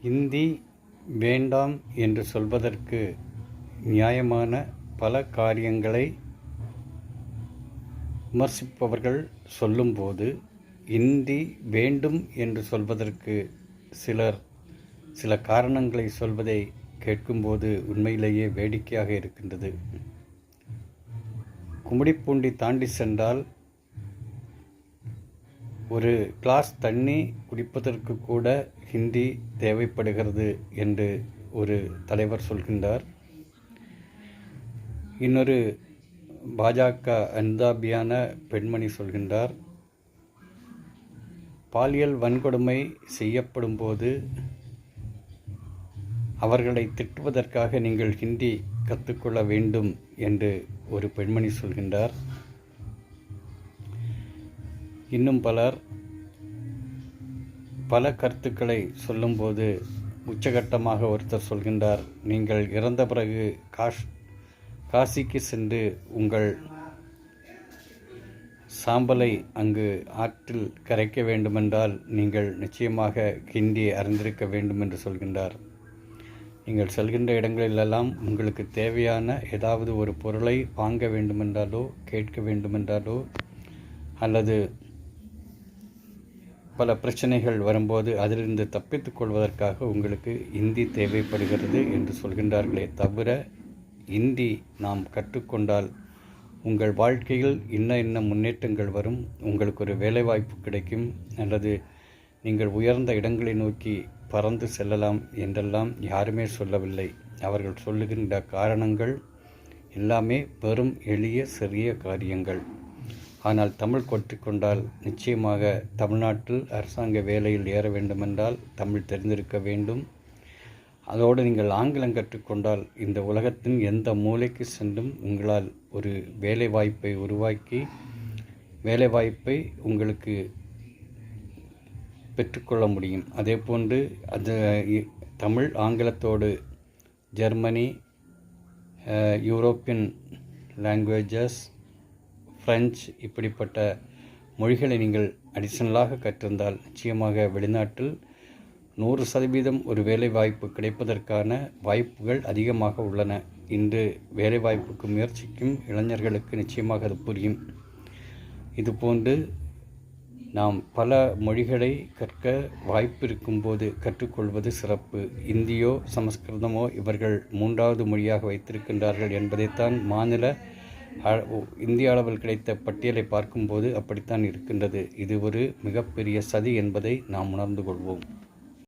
இந்தி வேண்டாம் என்று சொல்வதற்கு நியாயமான பல காரியங்களை விமர்சிப்பவர்கள் சொல்லும்போது, இந்தி வேண்டும் என்று சொல்வதற்கு சில காரணங்களை சொல்வதை கேட்கும்போது உண்மையிலேயே வேடிக்கையாக இருக்கின்றது. கும்மிடிப்பூண்டி தாண்டி சென்றால் ஒரு கிளாஸ் தண்ணி குடிப்பதற்கு கூட ஹிந்தி தேவைப்படுகிறது என்று ஒரு தலைவர் சொல்கின்றார். இன்னொரு பாஜக அனுதாபியான பெண்மணி சொல்கின்றார், பாலியல் வன்கொடுமை செய்யப்படும் போது அவர்களை திட்டுவதற்காக நீங்கள் ஹிந்தி கற்றுக்கொள்ள வேண்டும் என்று ஒரு பெண்மணி சொல்கின்றார். இன்னும் பல கருத்துக்களை சொல்லும்போது உச்சகட்டமாக ஒருத்தர் சொல்கின்றார், நீங்கள் இறந்த பிறகு காசிக்கு சென்று உங்கள் சாம்பலை அங்கு ஆற்றில் கரைக்க வேண்டுமென்றால் நீங்கள் நிச்சயமாக ஹிந்தி அறிந்திருக்க வேண்டும் என்று சொல்கின்றார். நீங்கள் செல்கின்ற இடங்களிலெல்லாம் உங்களுக்கு தேவையான ஏதாவது ஒரு பொருளை வாங்க வேண்டுமென்றாலோ கேட்க வேண்டுமென்றாலோ அல்லது பல பிரச்சனைகள் வரும்போது அதிலிருந்து தப்பித்துக் கொள்வதற்காக உங்களுக்கு இந்தி தேவைப்படுகிறது என்று சொல்கின்றார்களே தவிர, இந்தி நாம் கற்றுக்கொண்டால் உங்கள் வாழ்க்கையில் இன்ன முன்னேற்றங்கள் வரும், உங்களுக்கு ஒரு வேலைவாய்ப்பு கிடைக்கும், அல்லது நீங்கள் உயர்ந்த இடங்களை நோக்கி பறந்து செல்லலாம் என்றெல்லாம் யாருமே சொல்லவில்லை. அவர்கள் சொல்லுகின்ற காரணங்கள் எல்லாமே வெறும் எளிய சிறிய காரியங்கள். ஆனால் தமிழ் கற்றுக்கொண்டால் நிச்சயமாக தமிழ்நாட்டில் அரசாங்க வேலையில் ஏற வேண்டுமென்றால் தமிழ் தெரிந்திருக்க வேண்டும். அதோடு நீங்கள் ஆங்கிலம் கற்றுக்கொண்டால் இந்த உலகத்தின் எந்த மூலைக்கு சென்றும் உங்களால் ஒரு வேலைவாய்ப்பை உருவாக்கி வேலைவாய்ப்பை உங்களுக்கு பெற்றுக்கொள்ள முடியும். அதே போன்று தமிழ் ஆங்கிலத்தோடு ஜெர்மனி, யூரோப்பியன் லாங்குவேஜஸ், ஃப்ரெஞ்சு இப்படிப்பட்ட மொழிகளை நீங்கள் அடிஷனலாக கற்றிருந்தால் நிச்சயமாக வெளிநாட்டில் 100% ஒரு வேலைவாய்ப்பு கிடைப்பதற்கான வாய்ப்புகள் அதிகமாக உள்ளன. இன்று வேலைவாய்ப்புக்கு முயற்சிக்கும் இளைஞர்களுக்கு நிச்சயமாக அது புரியும். இதுபோன்று நாம் பல மொழிகளை கற்க வாய்ப்பு இருக்கும்போது கற்றுக்கொள்வது சிறப்பு. இந்தியோ சமஸ்கிருதமோ இவர்கள் 3வது மொழியாக வைத்திருக்கின்றார்கள் என்பதைத்தான் இந்திய அளவில் கிடைத்த பட்டியலை பார்க்கும்போது அப்படித்தான் இருக்கின்றது. இது ஒரு மிகப்பெரிய சதி என்பதை நாம் உணர்ந்து கொள்வோம்.